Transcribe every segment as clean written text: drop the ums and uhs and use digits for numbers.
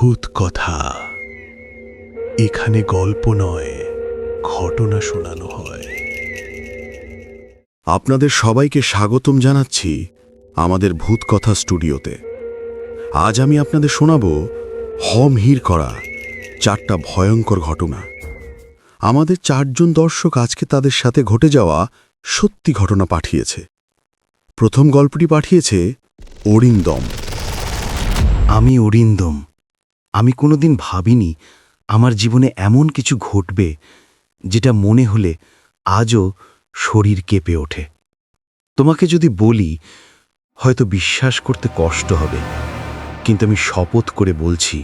ভূত কথা। এখানে গল্প নয়, ঘটনা শোনানো হয়। আপনাদের সবাইকে স্বাগতম জানাচ্ছি আমাদের ভূত কথা স্টুডিওতে। আজ আমি আপনাদের শোনাব হিড় করা 4টা ভয়ঙ্কর ঘটনা। আমাদের 4জন দর্শক আজকে তাদের সাথে ঘটে যাওয়া সত্যি ঘটনা পাঠিয়েছে। প্রথম গল্পটি পাঠিয়েছে অরিন্দম। আমি অরিন্দম। আমি কোনোদিন ভাবিনি আমার জীবনে এমন কিছু ঘটবে যেটা মনে হলে আজও শরীর কেঁপে ওঠে। তোমাকে যদি বলি হয়তো বিশ্বাস করতে কষ্ট হবে, কিন্তু আমি শপথ করে বলছি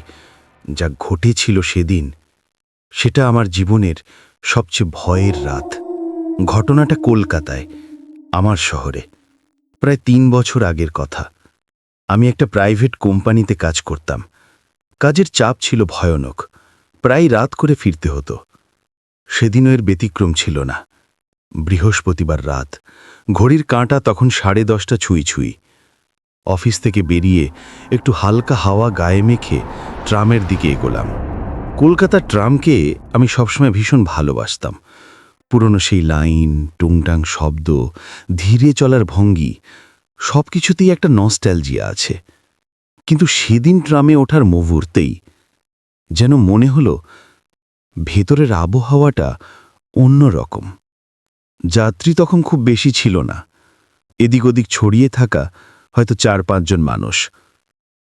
যা ঘটেছিল সেদিন সেটা আমার জীবনের সবচেয়ে ভয়ের রাত। ঘটনাটা কলকাতায়, আমার শহরে, প্রায় 3 বছর আগের কথা। আমি একটা প্রাইভেট কোম্পানিতে কাজ করতাম। কাজের চাপ ছিল ভয়ানক, প্রায় রাত করে ফিরতে হতো। সেদিনও এর ব্যতিক্রম ছিল না। বৃহস্পতিবার রাত, ঘড়ির কাঁটা তখন 10:30 ছুঁই ছুঁই। অফিস থেকে বেরিয়ে একটু হালকা হাওয়া গায়ে মেখে ট্রামের দিকে এগোলাম। কলকাতার ট্রামকে আমি সবসময় ভীষণ ভালোবাসতাম। পুরনো সেই লাইন, টুংটাং শব্দ, ধীরে চলার ভঙ্গি, সব কিছুতেই একটা নস্টালজিয়া আছে। কিন্তু সেদিন ট্রামে ওঠার মুহূর্তেই যেন মনে হলো ভেতরের আবহাওয়াটা অন্যরকম। যাত্রী তখন খুব বেশি ছিল না। এদিক ওদিক ছড়িয়ে থাকা হয়তো 4-5 জন মানুষ।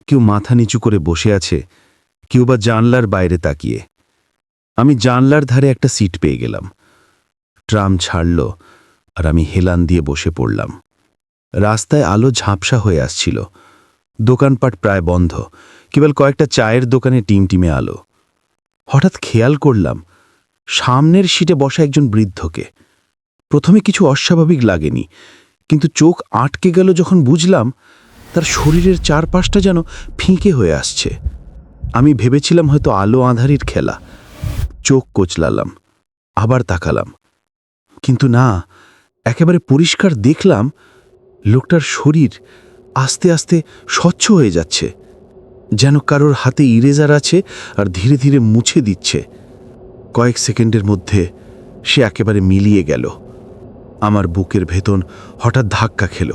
কেউ মাথা নিচু করে বসে আছে, কেউ বা জানলার বাইরে তাকিয়ে। আমি জানলার ধারে একটা সিট পেয়ে গেলাম। ট্রাম ছাড়ল আর আমি হেলান দিয়ে বসে পড়লাম। রাস্তায় আলো ঝাপসা হয়ে আসছিল। দোকানপাট প্রায় বন্ধ, কেবল কয়েকটা চায়ের দোকানে টিমটিমে আলো। হঠাৎ খেয়াল করলাম সামনের সিটে বসা একজন বৃদ্ধকে। প্রথমে কিছু অস্বাভাবিক লাগেনি, কিন্তু চোখ আটকে গেল যখন বুঝলাম তার শরীরের চারপাশটা যেন ফিকে হয়ে আসছে। আমি ভেবেছিলাম হয়তো আলো আঁধারির খেলা। চোখ কোচলালাম, আবার তাকালাম, কিন্তু না, একেবারে পরিষ্কার দেখলাম লোকটার শরীর আস্তে আস্তে স্বচ্ছ হয়ে যাচ্ছে, যেন কারোর হাতে ইরেজার আছে আর ধীরে ধীরে মুছে দিচ্ছে। কয়েক সেকেন্ডের মধ্যে সে একেবারে মিলিয়ে গেল। আমার বুকের ভেতর হঠাৎ ধাক্কা খেল,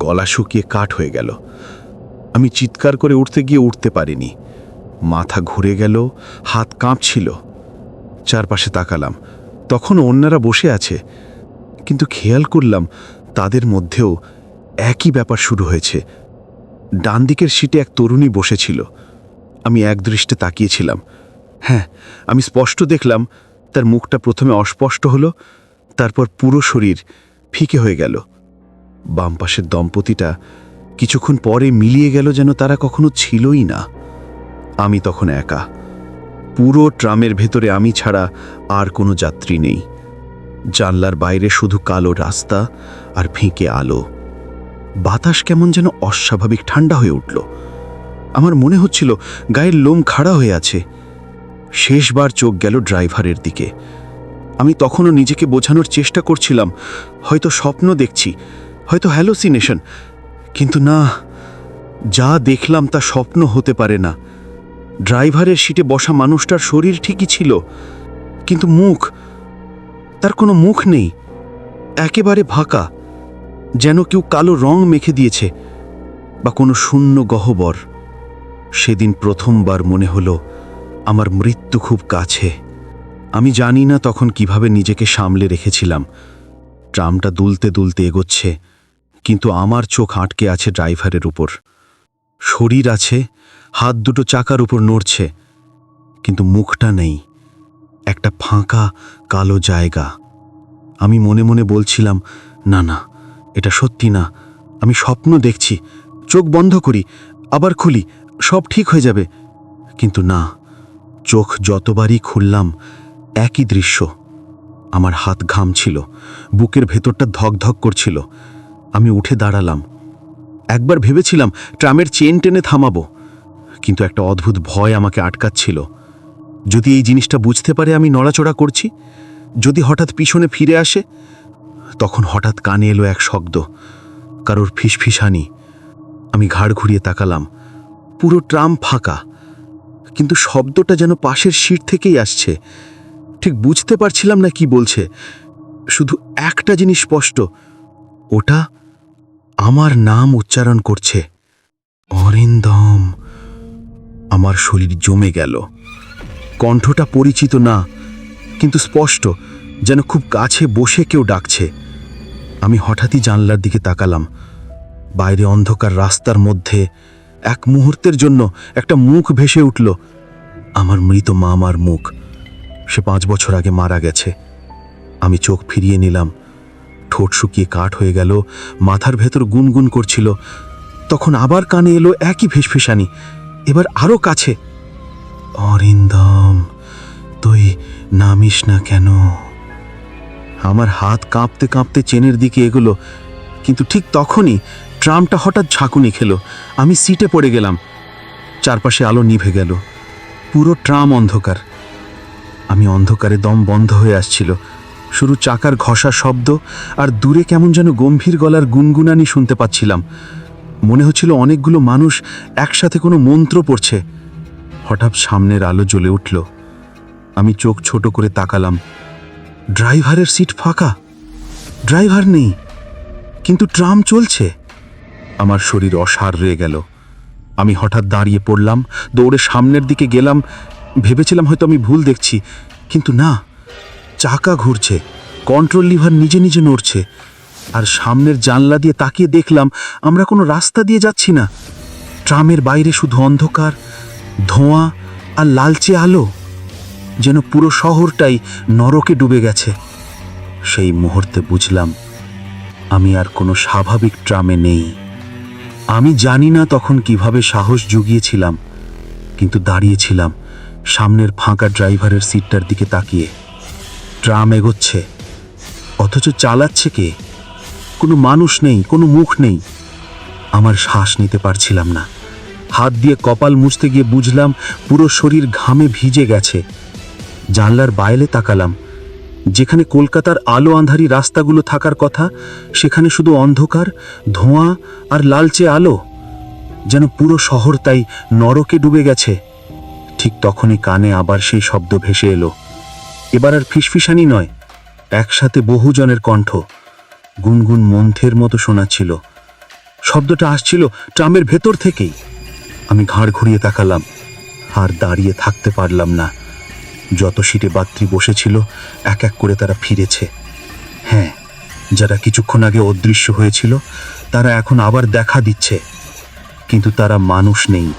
গলা শুকিয়ে কাঠ হয়ে গেল। আমি চিৎকার করে উঠতে গিয়ে উঠতে পারিনি। মাথা ঘুরে গেল, হাত কাঁপছিল। চারপাশে তাকালাম, তখন অন্যরা বসে আছে, কিন্তু খেয়াল করলাম তাদের মধ্যেও একই ব্যাপার শুরু হয়েছে। ডান দিকের সিটে এক তরুণী বসেছিল। আমি একদৃষ্টে তাকিয়েছিলাম। হ্যাঁ, আমি স্পষ্ট দেখলাম তার মুখটা প্রথমে অস্পষ্ট হলো, তারপর পুরো শরীর ফিকে হয়ে গেল। বাম পাশের দম্পতিটা কিছুক্ষণ পরে মিলিয়ে গেল, যেন তারা কখনো ছিলই না। আমি তখন একা। পুরো ট্রামের ভেতরে আমি ছাড়া আর কোনো যাত্রী নেই। জানলার বাইরে শুধু কালো রাস্তা আর ফিকে আলো। বাতাস কেমন যেন অস্বাভাবিক ঠান্ডা হয়ে উঠল। আমার মনে হচ্ছিল গায়ের লোম খাড়া হয়ে আছে। শেষবার চোখ গেল ড্রাইভারের দিকে। আমি তখনও নিজেকে বোঝানোর চেষ্টা করছিলাম হয়তো স্বপ্ন দেখছি, হয়তো হ্যালোসিনেশন, কিন্তু না, যা দেখলাম তা স্বপ্ন হতে পারে না। ড্রাইভারের সিটে বসা মানুষটার শরীর ঠিকই ছিল, কিন্তু মুখ, তার কোনো মুখ নেই, একেবারে ফাঁকা, যেন কেউ কালো রং মেখে দিয়েছে বা কোনো শূন্য গহ্বর। সেদিন প্রথমবার মনে হলো আমার মৃত্যু খুব কাছে। আমি জানি না তখন কিভাবে নিজেকে সামলে রেখেছিলাম। ট্রামটা দুলতে দুলতে এগোচ্ছে, কিন্তু আমার চোখ আটকে আছে ড্রাইভারের উপর। শরীর আছে, হাত দুটো চাকার উপর নড়ছে, কিন্তু মুখটা নেই, একটা ফাঁকা কালো জায়গা। আমি মনে মনে বলছিলাম, না না, এটা সত্যি না, আমি স্বপ্ন দেখছি। চোখ বন্ধ করি, আবার খুলি, সব ঠিক হয়ে যাবে। কিন্তু না, চোখ যতবারই খুললাম একই দৃশ্য। আমার হাত ঘামছিল, বুকের ভেতরটা ধকধক করছিল। আমি উঠে দাঁড়ালাম। একবার ভেবেছিলাম ট্রামের চেন টেনে থামাবো, কিন্তু একটা অদ্ভুত ভয় আমাকে আটকাচ্ছিল। যদি এই জিনিসটা বুঝতে পারে আমি নড়াচড়া করছি, যদি হঠাৎ পিছনে ফিরে আসে। তখন হঠাৎ কানে এলো এক শব্দ, কারোর ফিসফিসানি। আমি ঘাড় ঘুরিয়ে তাকালাম, পুরো ট্রাম ফাঁকা, কিন্তু শব্দটা যেন পাশের সিট থেকেই আসছে। ঠিক বুঝতে পারছিলাম না কি বলছে, শুধু একটা জিনিস স্পষ্ট, ওটা আমার নাম উচ্চারণ করছে, অরিন্দম। আমার শরীর জমে গেল। কণ্ঠটা পরিচিত না, কিন্তু স্পষ্ট, যেন খুব কাছে বসে কেউ ডাকছে। আমি হঠাৎই জানলার দিকে তাকালাম। বাইরে অন্ধকার রাস্তার মধ্যে এক মুহূর্তের জন্য একটা মুখ ভেসে উঠল, আমার মৃত মামার মুখ। সে 5 বছর আগে মারা গেছে। আমি চোখ ফিরিয়ে নিলাম। ঠোঁট শুকিয়ে কাঠ হয়ে গেল, মাথার ভেতর গুনগুন করছিল। তখন আবার কানে এলো একই ফিসফিসানি, এবার আরো কাছে, অরিন্দম, তুই নামিস না কেন? আমার হাত কাঁপতে কাঁপতে চেনের দিকে এগোলো, কিন্তু ঠিক তখনই ট্রামটা হঠাৎ ঝাঁকুনি খেলো। আমি সিটে পড়ে গেলাম। চারপাশে আলো নিভে গেল, পুরো ট্রাম অন্ধকার। আমি অন্ধকারে দম বন্ধ হয়ে আসছিল। শুরু চাকার ঘষা শব্দ, আর দূরে কেমন যেন গম্ভীর গলার গুনগুনানি শুনতে পাচ্ছিলাম। মনে হচ্ছিল অনেকগুলো মানুষ একসাথে কোনো মন্ত্র পড়ছে। হঠাৎ সামনের আলো জ্বলে উঠল। আমি চোখ ছোট করে তাকালাম। ড্রাইভারের সিট ফাঁকা, ড্রাইভার নেই, কিন্তু ট্রাম চলছে। আমার শরীর অসাড় রয়ে গেল। আমি হঠাৎ দাঁড়িয়ে পড়লাম, দৌড়ে সামনের দিকে গেলাম। ভেবেছিলাম হয়তো আমি ভুল দেখছি, কিন্তু না, চাকা ঘুরছে, কন্ট্রোল লিভার নিজে নিজে নড়ছে। আর সামনের জানলা দিয়ে তাকিয়ে দেখলাম আমরা কোনো রাস্তা দিয়ে যাচ্ছি না। ট্রামের বাইরে শুধু অন্ধকার, ধোঁয়া আর লালচে আলো, যেন পুরো শহরটাই নরকে ডুবে গেছে। সেই মুহূর্তে বুঝলাম আমি আর কোনো স্বাভাবিক ট্রামে নেই। আমি জানি না তখন কিভাবে সাহস জুগিয়েছিলাম, কিন্তু দাঁড়িয়েছিলাম সামনের ফাঁকা ড্রাইভারের সিটটার দিকে তাকিয়ে। ট্রাম এগোচ্ছে, অথচ চালাচ্ছে কে? কোনো মানুষ নেই, কোনো মুখ নেই। আমার শ্বাস নিতে পারছিলাম না। হাত দিয়ে কপাল মুছতে গিয়ে বুঝলাম পুরো শরীর ঘামে ভিজে গেছে। জানলার বাইরে তাকালাম। যেখানে কলকাতার আলো আঁধারি রাস্তাগুলো থাকার কথা, সেখানে শুধু অন্ধকার, ধোঁয়া আর লালচে আলো, যেন পুরো শহরটাই নরকে ডুবে গেছে। ঠিক তখনই কানে আবার সেই শব্দ ভেসে এলো। এবার আর ফিসফিসানি নয়, একসাথে বহুজনের কণ্ঠ, গুনগুন মন্থের মতো শোনাচ্ছিল। শব্দটা আসছিল ট্রামের ভেতর থেকেই। আমি ঘাড় ঘুরিয়ে তাকালাম, আর দাঁড়িয়ে থাকতে পারলাম না। যত সিটে যাত্রী বসেছিল এক এক করে তারা ফিরেছে। হ্যাঁ, যারা কিছুক্ষণ আগে অদৃশ্য হয়েছিল তারা এখন আবার দেখা দিচ্ছে, কিন্তু তারা মানুষ নেই।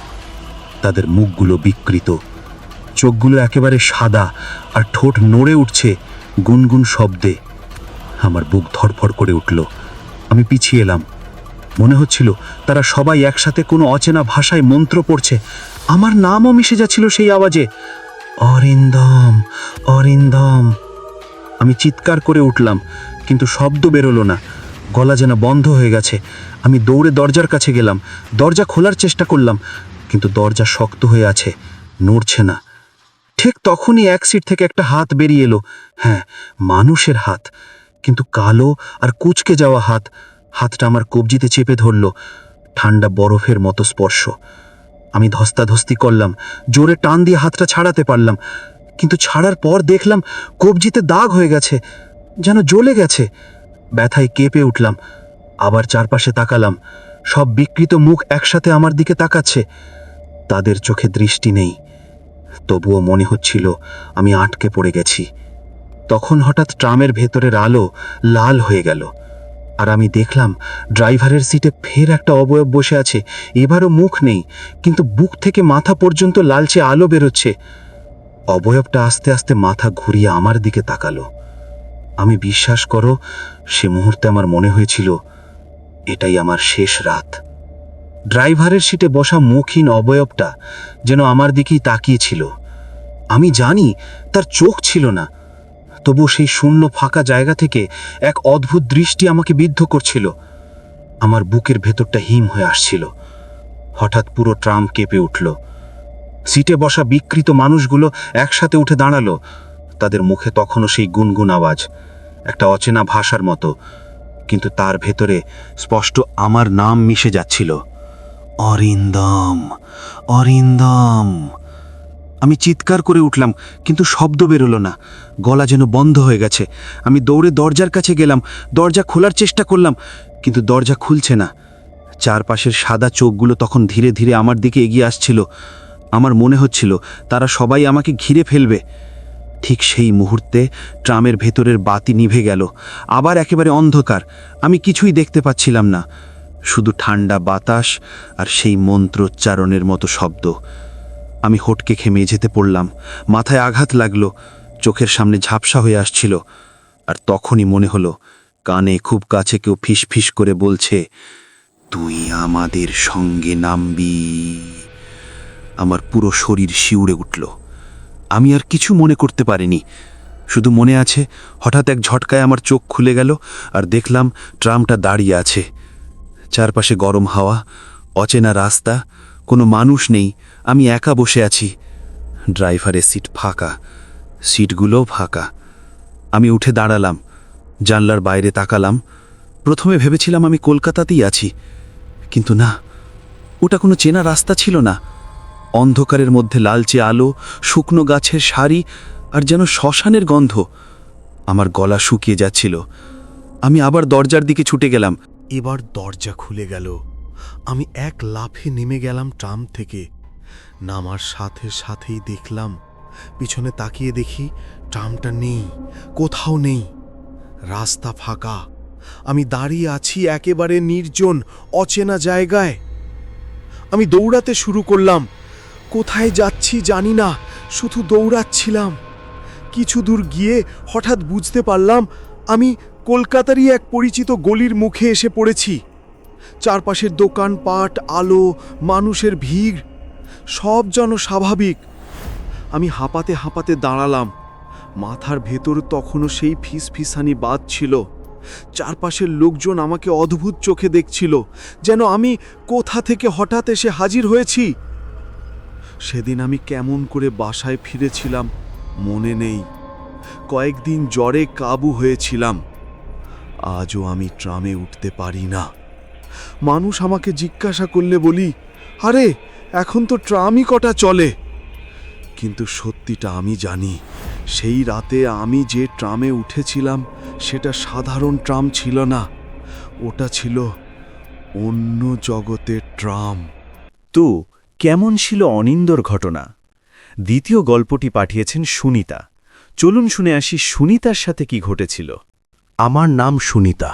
তাদের মুখগুলো বিকৃত, চোখগুলো একেবারে সাদা, আর ঠোঁট নড়ে উঠছে গুনগুন শব্দে। আমার বুক ধড়ফড় করে উঠল। আমি পিছিয়ে এলাম। মনে হচ্ছিল তারা সবাই একসাথে কোনো অচেনা ভাষায় মন্ত্র পড়ছে। আমার নামও মিশে যাচ্ছিল সেই আওয়াজে, অরিন্দম, অরিন্দম। আমি চিৎকার করে উঠলাম, কিন্তু শব্দ বেরোলো না। গলা যেন বন্ধ হয়ে গেছে। আমি দৌড়ে দরজার কাছে গেলাম, দরজা খোলার চেষ্টা করলাম, কিন্তু দরজা শক্ত হয়ে আছে, নড়ছে না। ঠিক তখনই এক সিট থেকে একটা হাত বেরিয়ে এলো। হ্যাঁ, মানুষের হাত, কিন্তু কালো আর কুঁচকে যাওয়া হাত। হাতটা আমার কবজিতে চেপে ধরল, ঠান্ডা বরফের মতো স্পর্শ। আমি ধস্তাধস্তি করলাম, জোরে টান দিয়ে হাতটা ছাড়াতে পারলাম, কিন্তু ছাড়ার পর দেখলাম কবজিতে দাগ হয়ে গেছে, যেন জ্বলে গেছে। ব্যথায় কেঁপে উঠলাম। আবার চারপাশে তাকালাম, সব বিকৃত মুখ একসাথে আমার দিকে তাকাচ্ছে। তাদের চোখে দৃষ্টি নেই, তবুও মনে হচ্ছিল আমি আটকে পড়ে গেছি। তখন হঠাৎ ট্রামের ভেতরের আলো লাল হয়ে গেল, আর আমি দেখলাম ড্রাইভারের সিটে ফের একটা অবয়ব বসে আছে। এবারও মুখ নেই, কিন্তু বুক থেকে মাথা পর্যন্ত লালচে আলো বেরোচ্ছে। অবয়বটা আস্তে আস্তে মাথা ঘুরিয়ে আমার দিকে তাকালো। আমি বিশ্বাস করো, সে মুহূর্তে আমার মনে হয়েছিল এটাই আমার শেষ রাত। ড্রাইভারের সিটে বসা মুখহীন অবয়বটা যেন আমার দিকেই তাকিয়েছিল। আমি জানি তার চোখ ছিল না, তবু সেই শূন্য ফাঁকা জায়গা থেকে এক অদ্ভুত দৃষ্টি আমাকে বিদ্ধ করছিল। আমার বুকের ভেতরটা হিম হয়ে আসছিল। হঠাৎ পুরো ট্রাম কেঁপে উঠল। সিটে বসা বিকৃত মানুষগুলো একসাথে উঠে দাঁড়ালো। তাদের মুখে তখনও সেই গুনগুন আওয়াজ, একটা অচেনা ভাষার মতো, কিন্তু তার ভেতরে স্পষ্ট আমার নাম মিশে যাচ্ছিল, অরিন্দম, অরিন্দম। আমি চিৎকার করে উঠলাম, কিন্তু শব্দ বেরোলো না। গলা যেন বন্ধ হয়ে গেছে। আমি দৌড়ে দরজার কাছে গেলাম, দরজা খোলার চেষ্টা করলাম, কিন্তু দরজা খুলছে না। চারপাশের সাদা চোখগুলো তখন ধীরে ধীরে আমার দিকে এগিয়ে আসছিল। আমার মনে হচ্ছিল তারা সবাই আমাকে ঘিরে ফেলবে। ঠিক সেই মুহূর্তে ট্রামের ভেতরের বাতি নিভে গেল। আবার একেবারে অন্ধকার। আমি কিছুই দেখতে পাচ্ছিলাম না, শুধু ঠান্ডা বাতাস আর সেই মন্ত্রোচ্চারণের মতো শব্দ। আমি হটকে খেয়ে মেঝেতে পড়লাম। মাথায় আঘাত লাগলো, চোখের সামনে ঝাপসা হয়ে আসছিল। আর তখনই মনে হলো কানে খুব কাছে কেউ ফিস ফিস করে বলছে, তুই আমাদের সঙ্গে নামবি। আমার পুরো শরীর শিউরে উঠল। আমি আর কিছু মনে করতে পারিনি, শুধু মনে আছে হঠাৎ এক ঝটকায় আমার চোখ খুলে গেল আর দেখলাম ট্রামটা দাঁড়িয়ে আছে। চারপাশে গরম হাওয়া, অচেনা রাস্তা, কোনো মানুষ নেই। আমি একা বসে আছি। ড্রাইভারের সিট ফাঁকা, সিটগুলোও ফাঁকা। আমি উঠে দাঁড়ালাম, জানলার বাইরে তাকালাম। প্রথমে ভেবেছিলাম আমি কলকাতাতেই আছি, কিন্তু না, ওটা কোনো চেনা রাস্তা ছিল না। অন্ধকারের মধ্যে লালচে আলো, শুকনো গাছের সারি আর যেন শ্মশানের গন্ধ। আমার গলা শুকিয়ে যাচ্ছিল। আমি আবার দরজার দিকে ছুটে গেলাম। এবার দরজা খুলে গেল। আমি এক লাফে নেমে গেলাম ট্রাম থেকে। নামার সাথে সাথেই দেখলাম, পিছনে তাকিয়ে দেখি ট্রামটা নেই, কোথাও নেই। রাস্তা ফাঁকা। আমি দাঁড়িয়ে আছি একেবারে নির্জন, অচেনা জায়গায়। আমি দৌড়াতে শুরু করলাম। কোথায় যাচ্ছি জানি না, শুধু দৌড়াচ্ছিলাম। কিছু দূর গিয়ে হঠাৎ বুঝতে পারলাম আমি কলকাতারই এক পরিচিত গলির মুখে এসে পড়েছি। চারপাশের দোকানপাট, আলো, মানুষের ভিড়, সব যেন স্বাভাবিক। আমি হাঁপাতে হাঁপাতে দাঁড়ালাম। মাথার ভেতর তখনও সেই ফিসফিসানি বাজছিল। চারপাশের লোকজন আমাকে অদ্ভুত চোখে দেখছিল, যেন আমি কোথা থেকে হঠাৎ এসে হাজির হয়েছি। সেদিন আমি কেমন করে বাসায় ফিরেছিলাম মনে নেই। কয়েকদিন জ্বরে কাবু হয়েছিলাম। আজও আমি ট্রামে উঠতে পারি না। মানুষ আমাকে জিজ্ঞাসা করলে বলি, আরে এখন তো ট্রামই কটা চলে। কিন্তু সত্যিটা আমি জানি, সেই রাতে আমি যে ট্রামে উঠেছিলাম সেটা সাধারণ ট্রাম ছিল না, ওটা ছিল অন্য জগতের ট্রাম। তো কেমন ছিল অনিন্দর ঘটনা? দ্বিতীয় গল্পটি পাঠিয়েছেন সুনিতা। চলুন শুনে আসি সুনিতার সাথে কি ঘটেছিল। আমার নাম সুনিতা।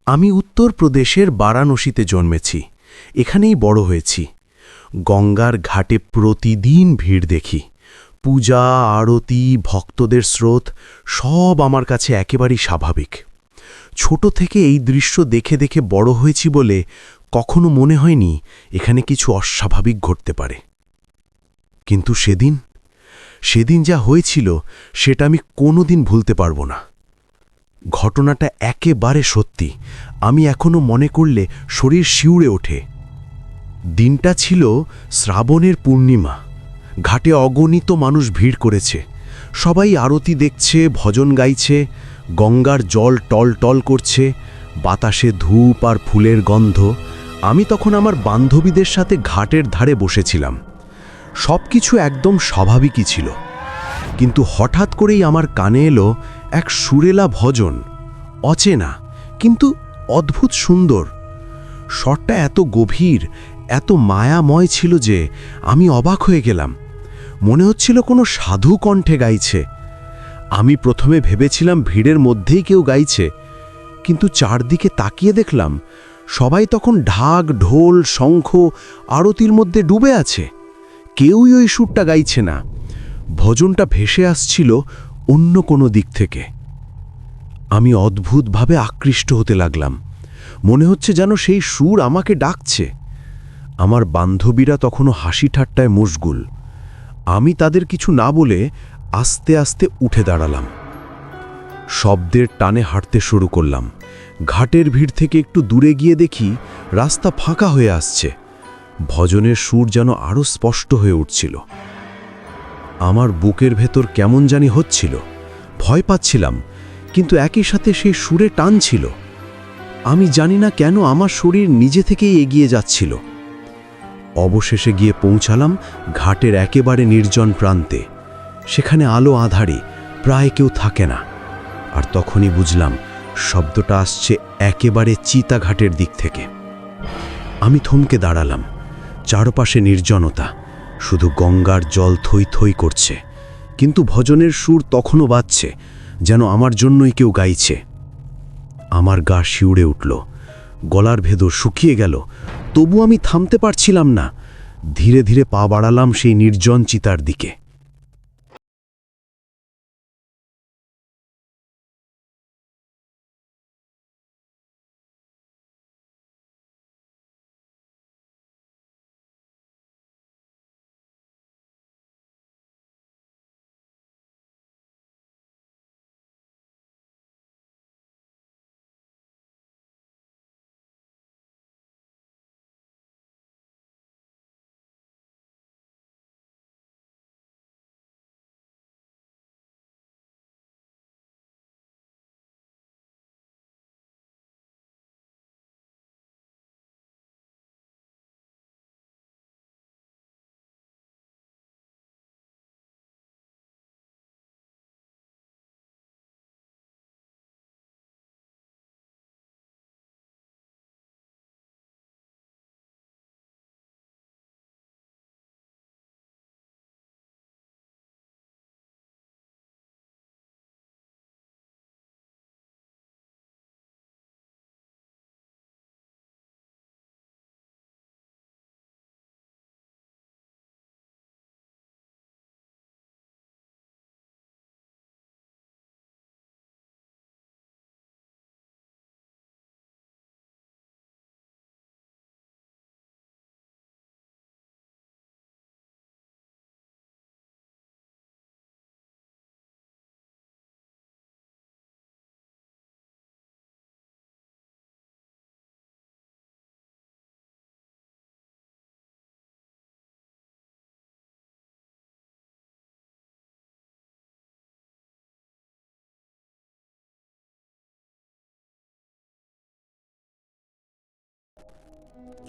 আমি উত্তরপ্রদেশের বারাণসীতে জন্মেছি। এখানেই বড় হয়েছি। গঙ্গার ঘাটে প্রতিদিন ভিড় দেখি। পূজা, আরতি, ভক্তদের স্রোত সব আমার কাছে একেবারেই স্বাভাবিক। ছোট থেকে এই দৃশ্য দেখে দেখে বড় হয়েছি বলে কখনো মনে হয়নি এখানে কিছু অস্বাভাবিক ঘটতে পারে। কিন্তু সেদিন যা হয়েছিল সেটা আমি কোনোদিন ভুলতে পারবো না। ঘটনাটা একেবারে সত্যি। আমি এখনো মনে করলে শরীর শিউরে ওঠে। দিনটা ছিল শ্রাবণের পূর্ণিমা। ঘাটে অগণিত মানুষ ভিড় করেছে। সবাই আরতি দেখছে, ভজন গাইছে। গঙ্গার জল টল টল করছে, বাতাসে ধূপ আর ফুলের গন্ধ। আমি তখন আমার বান্ধবীদের সাথে ঘাটের ধারে বসেছিলাম। সব কিছু একদম স্বাভাবিকই ছিল, কিন্তু হঠাৎ করেই আমার কানে এলো এক সুরেলা ভজন। অচেনা কিন্তু অদ্ভুত সুন্দর। স্বরটা এত গভীর, এত মায়াময় ছিল যে আমি অবাক হয়ে গেলাম। মনে হচ্ছিল কোনো সাধু কণ্ঠে গাইছে। আমি প্রথমে ভেবেছিলাম ভিড়ের মধ্যেই কেউ গাইছে, কিন্তু চারদিকে তাকিয়ে দেখলাম সবাই তখন ঢাক, ঢোল, শঙ্খ, আরতির মধ্যে ডুবে আছে। কেউই ওই সুরটা গাইছে না। ভজনটা ভেসে আসছিল অন্য কোনো দিক থেকে। আমি অদ্ভুতভাবে আকৃষ্ট হতে লাগলাম। মনে হচ্ছে যেন সেই সুর আমাকে ডাকছে। আমার বান্ধবীরা তখনও হাসি ঠাট্টায় মশগুল। আমি তাদের কিছু না বলে আস্তে আস্তে উঠে দাঁড়ালাম। শব্দের টানে হাঁটতে শুরু করলাম। ঘাটের ভিড় থেকে একটু দূরে গিয়ে দেখি রাস্তা ফাঁকা হয়ে আসছে। ভজনের সুর যেন আরও স্পষ্ট হয়ে উঠছিল। আমার বুকের ভেতর কেমন জানি হচ্ছিল। ভয় পাচ্ছিলাম, কিন্তু একই সাথে সেই সুরে টান ছিল। আমি জানি না কেন আমার শরীর নিজে থেকেই এগিয়ে যাচ্ছিল। অবশেষে গিয়ে পৌঁছালাম ঘাটের একেবারে নির্জন প্রান্তে। সেখানে আলো আঁধারে, প্রায় কেউ থাকে না। আর তখনই বুঝলাম শব্দটা আসছে একেবারে চিতাঘাটের দিক থেকে। আমি থমকে দাঁড়ালাম। চারপাশে নির্জনতা, শুধু গঙ্গার জল থই থই করছে, কিন্তু ভজনের সুর তখনও বাজছে, যেন আমার জন্যই কেউ গাইছে। আমার গা শিউড়ে উঠল, গলার ভেতর শুকিয়ে গেল, তবু আমি থামতে পারছিলাম না। ধীরে ধীরে পা বাড়ালাম সেই নির্জন চিতার দিকে।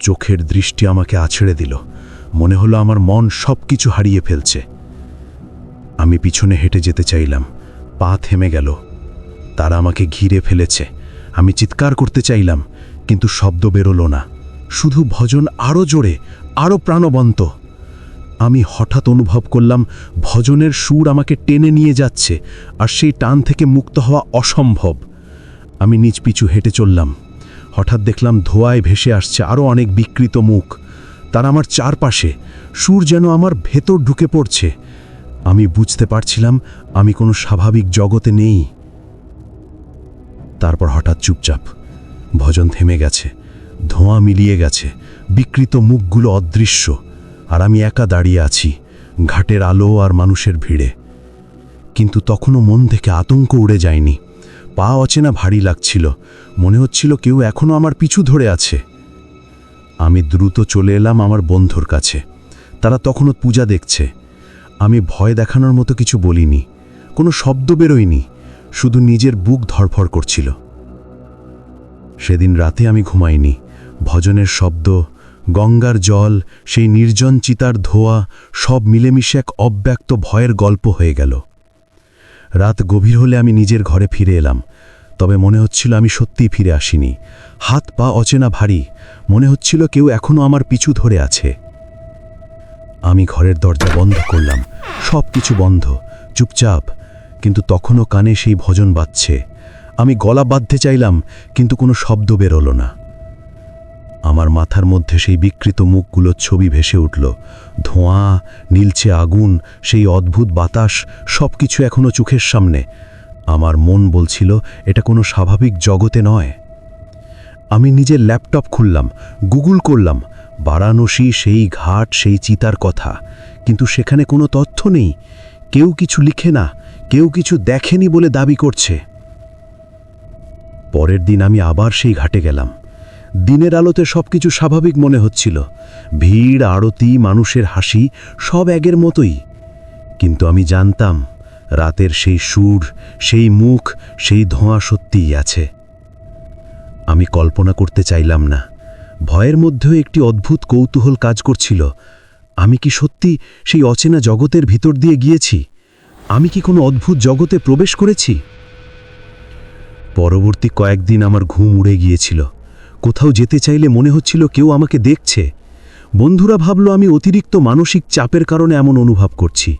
চোখের দৃষ্টি আমাকে আছড়ে দিল। মনে হলো আমার মন সবকিছু হারিয়ে ফেলছে। আমি পিছনে হেঁটে যেতে চাইলাম, পা থেমে গেল। তারা আমাকে ঘিরে ফেলেছে। আমি চিৎকার করতে চাইলাম, কিন্তু শব্দ বেরোলো না। শুধু ভজন আরও জোরে, আরও প্রাণবন্ত। আমি হঠাৎ অনুভব করলাম ভজনের সুর আমাকে টেনে নিয়ে যাচ্ছে, আর সেই টান থেকে মুক্ত হওয়া অসম্ভব। আমি নিজ পিছু হেঁটে চললাম। হঠাৎ দেখলাম ধোঁয়ায় ভেসে আসছে আরও অনেক বিকৃত মুখ। তারা আমার চারপাশে, সুর যেন আমার ভেতর ঢুকে পড়ছে। আমি বুঝতে পারছিলাম আমি কোনো স্বাভাবিক জগতে নেই। তারপর হঠাৎ চুপচাপ, ভজন থেমে গেছে, ধোঁয়া মিলিয়ে গেছে, বিকৃত মুখগুলো অদৃশ্য, আর আমি একা দাঁড়িয়ে আছি ঘাটের আলো আর মানুষের ভিড়ে। কিন্তু তখনও মন থেকে আতঙ্ক উড়ে যায়নি। পা অচেনা ভারী লাগছিল, মনে হচ্ছিল কেউ এখনো আমার পিছু ধরে আছে। আমি দ্রুত চলে এলাম আমার বন্ধুর কাছে। তারা তখনও পূজা দেখছে। আমি ভয় দেখানোর মতো কিছু বলিনি, কোনো শব্দ বেরোয়নি, শুধু নিজের বুক ধড়ফড় করছিল। সেদিন রাতে আমি ঘুমাইনি। ভজনের শব্দ, গঙ্গার জল, সেই নির্জন চিতার ধোঁয়া, সব মিলেমিশে এক অব্যক্ত ভয়ের গল্প হয়ে গেল। রাত গভীর হলে আমি নিজের ঘরে ফিরে এলাম, তবে মনে হচ্ছিল আমি সত্যিই ফিরে আসিনি। হাত পা অচেনা ভারী, মনে হচ্ছিল কেউ এখনো আমার পিছু ধরে আছে। আমি ঘরের দরজা বন্ধ করলাম, সব কিছু বন্ধ, চুপচাপ, কিন্তু তখনও কানে সেই ভজন বাজছে। আমি গলা বাঁধতে চাইলাম, কিন্তু কোনো শব্দ বেরোলো না। আমার মাথার মধ্যে সেই বিকৃত মুখগুলোর ছবি ভেসে উঠল। ধোঁয়া, নীলচে আগুন, সেই অদ্ভুত বাতাস, সব কিছু এখনো চোখের সামনে। আমার মন বলছিল এটা কোনো স্বাভাবিক জগতে নয়। আমি নিজের ল্যাপটপ খুললাম, গুগল করলাম বারাণসী, সেই ঘাট, সেই চিতার কথা, কিন্তু সেখানে কোনো তথ্য নেই। কেউ কিছু লিখে না, কেউ কিছু দেখেনি বলে দাবি করছে। পরের দিন আমি আবার সেই ঘাটে গেলাম। দিনের আলোতে সবকিছু স্বাভাবিক মনে হচ্ছিল, ভিড়, আরতি, মানুষের হাসি, সব আগের মতোই। কিন্তু আমি জানতাম রাতের সেই সুর, সেই মুখ, সেই ধোঁয়া সত্যিই আছে। আমি কল্পনা করতে চাইলাম না, ভয়ের মধ্যেও একটি অদ্ভুত কৌতূহল কাজ করছিল। আমি কি সত্যি সেই অচেনা জগতের ভিতর দিয়ে গিয়েছি? আমি কি কোনো অদ্ভুত জগতে প্রবেশ করেছি? পরবর্তী কয়েকদিন আমার ঘুম উড়ে গিয়েছিল। কোথাও যেতে চাইলে মনে হচ্ছিল কেউ আমাকে দেখছে। বন্ধুরা ভাবল আমি অতিরিক্ত মানসিক চাপের কারণে এমন অনুভব করছি,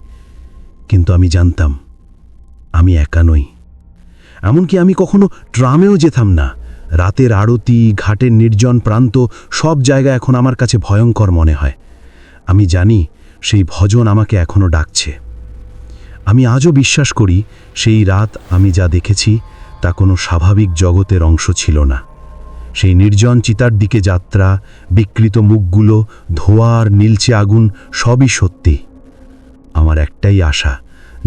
কিন্তু আমি জানতাম আমি একা নই। এমনকি আমি কখনো ট্রামেও যেতাম না। রাতের আরতি, ঘাটের নির্জন প্রান্ত, সব জায়গা এখন আমার কাছে ভয়ঙ্কর মনে হয়। আমি জানি সেই ভজন আমাকে এখনো ডাকছে। আমি আজও বিশ্বাস করি সেই রাত আমি যা দেখেছি তা কোনো স্বাভাবিক জগতের অংশ ছিল না। সেই নির্জন চিতার দিকে যাত্রা, বিকৃত মুখগুলো, ধোঁয়া আর নীলচে আগুন, সবই সত্যি। আমার একটাই আশা,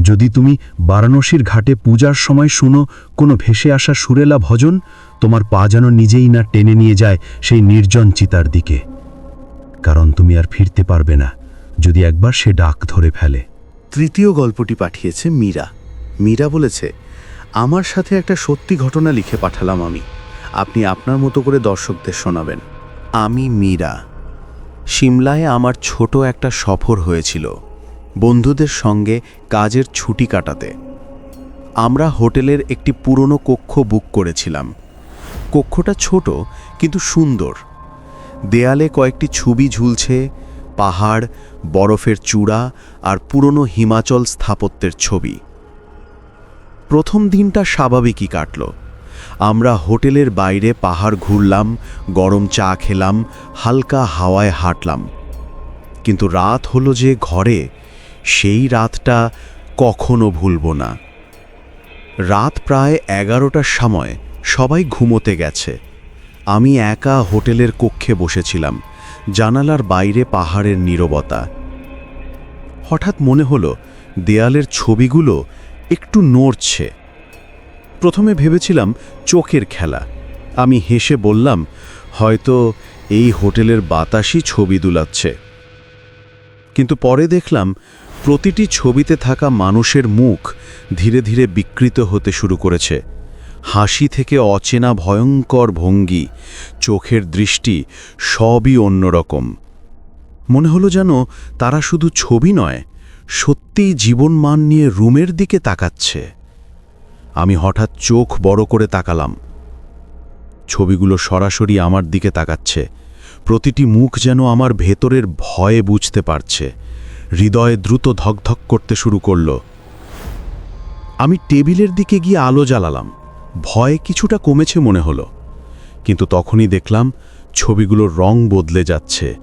যদি তুমি বারাণসীর ঘাটে পূজার সময় শুনো কোনো ভেসে আসা সুরেলা ভজন, তোমার পা যেন নিজেই না টেনে নিয়ে যায় সেই নির্জন চিতার দিকে। কারণ তুমি আর ফিরতে পারবে না যদি একবার সে ডাক ধরে ফেলে। তৃতীয় গল্পটি পাঠিয়েছে মীরা। মীরা বলেছে, আমার সাথে একটা সত্যি ঘটনা লিখে পাঠালাম আমি। আপনি আপনার মতো করে দর্শকদের শোনাবেন। আমি মীরা। সিমলায় আমার ছোট একটা সফর হয়েছিল বন্ধুদের সঙ্গে কাজের ছুটি কাটাতে। আমরা হোটেলের একটি পুরনো কক্ষ বুক করেছিলাম। কক্ষটা ছোট কিন্তু সুন্দর। দেয়ালে কয়েকটি ছবি ঝুলছে, পাহাড়, বরফের চূড়া আর পুরনো হিমাচল স্থাপত্যের ছবি। প্রথম দিনটা স্বাভাবিকই কাটল। আমরা হোটেলের বাইরে পাহাড় ঘুরলাম, গরম চা খেলাম, হালকা হাওয়ায় হাঁটলাম। কিন্তু রাত হলো যে ঘরে, সেই রাতটা কখনো ভুলব না। রাত প্রায় 11টার সময় সবাই ঘুমোতে গেছে। আমি একা হোটেলের কক্ষে বসেছিলাম, জানালার বাইরে পাহাড়ের নীরবতা। হঠাৎ মনে হলো দেয়ালের ছবিগুলো একটু নড়ছে। প্রথমে ভেবেছিলাম চোখের খেলা। আমি হেসে বললাম, হয়তো এই হোটেলের বাতাসই ছবি দুলাচ্ছে। কিন্তু পরে দেখলাম প্রতিটি ছবিতে থাকা মানুষের মুখ ধীরে ধীরে বিকৃত হতে শুরু করেছে। হাসি থেকে অচেনা ভয়ঙ্কর ভঙ্গি, চোখের দৃষ্টি, সবই অন্যরকম। মনে হলো যেন তারা শুধু ছবি নয়, সত্যিই জীবনমান নিয়ে রুমের দিকে তাকাচ্ছে। আমি হঠাৎ চোখ বড় করে তাকালাম। ছবিগুলো সরাসরি আমার দিকে তাকাচ্ছে। প্রতিটি মুখ যেন আমার ভেতরের ভয়ে বুঝতে পারছে। হৃদয়ে দ্রুত ধকধক করতে শুরু করল। আমি টেবিলের দিকে গিয়ে আলো জ্বালালাম। ভয় কিছুটা কমেছে মনে হলো। কিন্তু তখনই দেখলাম ছবিগুলোর রং বদলে যাচ্ছে,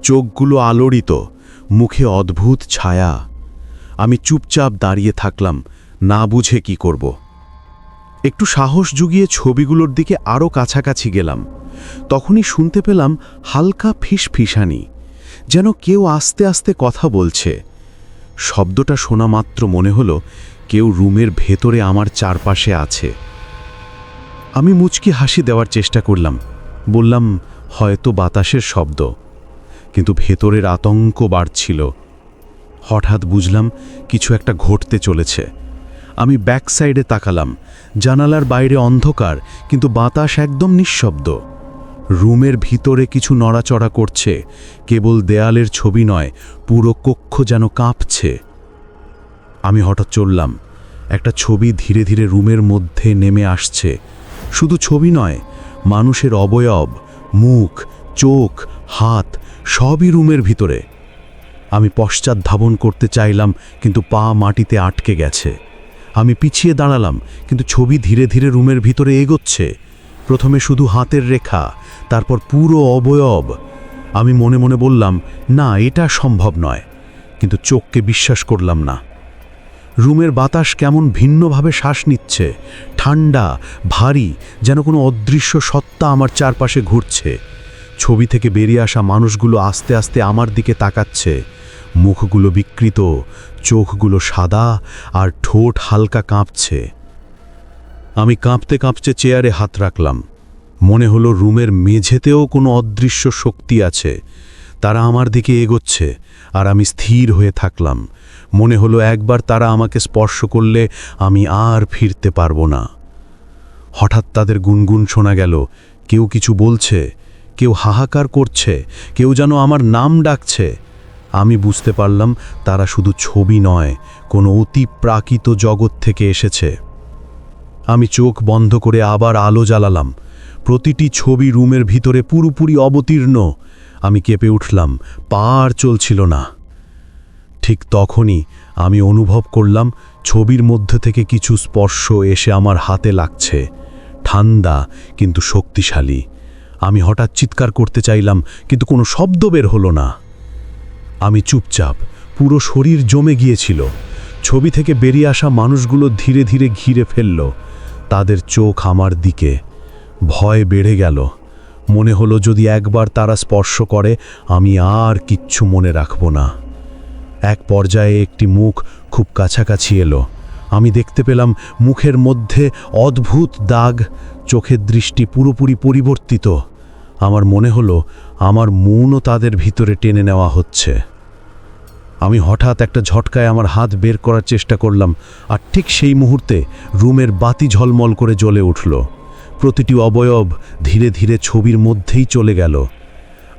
চোখগুলো আলোড়িত, মুখে অদ্ভুত ছায়া। আমি চুপচাপ দাঁড়িয়ে থাকলাম, না বুঝে কি করব। একটু সাহস জুগিয়ে ছবিগুলোর দিকে আরও কাছাকাছি গেলাম। তখনই শুনতে পেলাম হালকা ফিসফিসানি, যেন কেউ আস্তে আস্তে কথা বলছে। শব্দটা শোনা মাত্র মনে হলো কেউ রুমের ভেতরে আমার চারপাশে আছে। আমি মুচকি হাসি দেওয়ার চেষ্টা করলাম, বললাম হয়তো বাতাসের শব্দ। কিন্তু ভেতরের আতঙ্ক বাড়ছিল। হঠাৎ বুঝলাম কিছু একটা ঘটতে চলেছে। আমি ব্যাক সাইডে তাকালাম। জানালার বাইরে অন্ধকার, কিন্তু বাতাস একদম নিঃশব্দ। রুমের ভিতরে কিছু নড়াচড়া করছে। কেবল দেয়ালের ছবি নয়, পুরো কক্ষ যেন কাঁপছে। আমি হঠাৎ চললাম। একটা ছবি ধীরে ধীরে রুমের মধ্যে নেমে আসছে। শুধু ছবি নয়, মানুষের অবয়ব, মুখ, চোখ, হাত, সবই রুমের ভিতরে। আমি পশ্চাৎধাবন করতে চাইলাম, কিন্তু পা মাটিতে আটকে গেছে। আমি পিছিয়ে দাঁড়ালাম, কিন্তু ছবি ধীরে ধীরে রুমের ভিতরে এগোচ্ছে। প্রথমে শুধু হাতের রেখা, তারপর পুরো অবয়ব। আমি মনে মনে বললাম, না, এটা সম্ভব নয়। কিন্তু চোখকে বিশ্বাস করলাম না। রুমের বাতাস কেমন ভিন্নভাবে শ্বাস নিচ্ছে, ঠান্ডা, ভারী, যেন কোনো অদৃশ্য সত্তা আমার চারপাশে ঘুরছে। ছবি থেকে বেরিয়ে আসা মানুষগুলো আস্তে আস্তে আমার দিকে তাকাচ্ছে। মুখগুলো বিকৃত, চোখগুলো সাদা, আর ঠোঁট হালকা কাঁপছে। আমি কাঁপতে কাঁপতে চেয়ারে হাত রাখলাম। মনে হলো রুমের মেঝেতেও কোনো অদৃশ্য শক্তি আছে। তারা আমার দিকে এগোচ্ছে, আর আমি স্থির হয়ে থাকলাম। মনে হলো একবার তারা আমাকে স্পর্শ করলে আমি আর ফিরতে পারবো না। হঠাৎ তাদের গুনগুন শোনা গেল। কেউ কিছু বলছে, কেউ হাহাকার করছে, কেউ যেন আমার নাম ডাকছে। আমি বুঝতে পারলাম তারা শুধু ছবি নয়, কোনো অতি প্রাকৃত জগৎ থেকে এসেছে। আমি চোখ বন্ধ করে আবার আলো জ্বালালাম। প্রতিটি ছবি রুমের ভিতরে পুরোপুরি অবতীর্ণ। আমি কেঁপে উঠলাম, পা আর চলছিল না। ঠিক তখনই আমি অনুভব করলাম ছবির মধ্যে থেকে কিছু স্পর্শ এসে আমার হাতে লাগছে, ঠান্ডা কিন্তু শক্তিশালী। আমি হঠাৎ চিৎকার করতে চাইলাম, কিন্তু কোনো শব্দ বের হলো না। আমি চুপচাপ, পুরো শরীর জমে গিয়েছিল। ছবি থেকে বেরিয়ে আসা মানুষগুলো ধীরে ধীরে ঘিরে ফেলল, তাদের চোখ আমার দিকে। ভয় বেড়ে গেল। মনে হলো যদি একবার তারা স্পর্শ করে আমি আর কিচ্ছু মনে রাখব না। এক পর্যায়ে একটি মুখ খুব কাছাকাছি এলো। আমি দেখতে পেলাম মুখের মধ্যে অদ্ভুত দাগ, চোখের দৃষ্টি পুরোপুরি পরিবর্তিত। আমার মনে হলো আমার মনও তাদের ভিতরে টেনে নেওয়া হচ্ছে। আমি হঠাৎ একটা ঝটকায় আমার হাত বের করার চেষ্টা করলাম, আর ঠিক সেই মুহূর্তে রুমের বাতি ঝলমল করে জ্বলে উঠল। প্রতিটি অবয়ব ধীরে ধীরে ছবির মধ্যেই চলে গেল।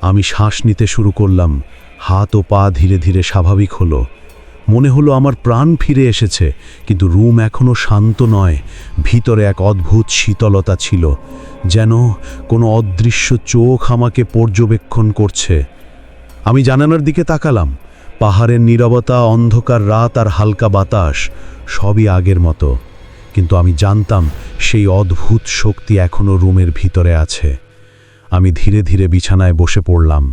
আমি শ্বাস নিতে শুরু করলাম, হাত ও পা ধীরে ধীরে স্বাভাবিক হলো। মনে হলো আমার প্রাণ ফিরে এসেছে, কিন্তু রুম এখনও শান্ত নয়। ভিতরে এক অদ্ভুত শীতলতা ছিল, যেন কোনো অদৃশ্য চোখ আমাকে পর্যবেক্ষণ করছে। আমি জানালার দিকে তাকালাম। পাহাড়ের নীরবতা, অন্ধকার রাত আর হালকা বাতাস সবই আগের মতো, কিন্তু আমি জানতাম সেই অদ্ভুত শক্তি এখনও রুমের ভিতরে আছে। আমি ধীরে ধীরে বিছানায় বসে পড়লাম।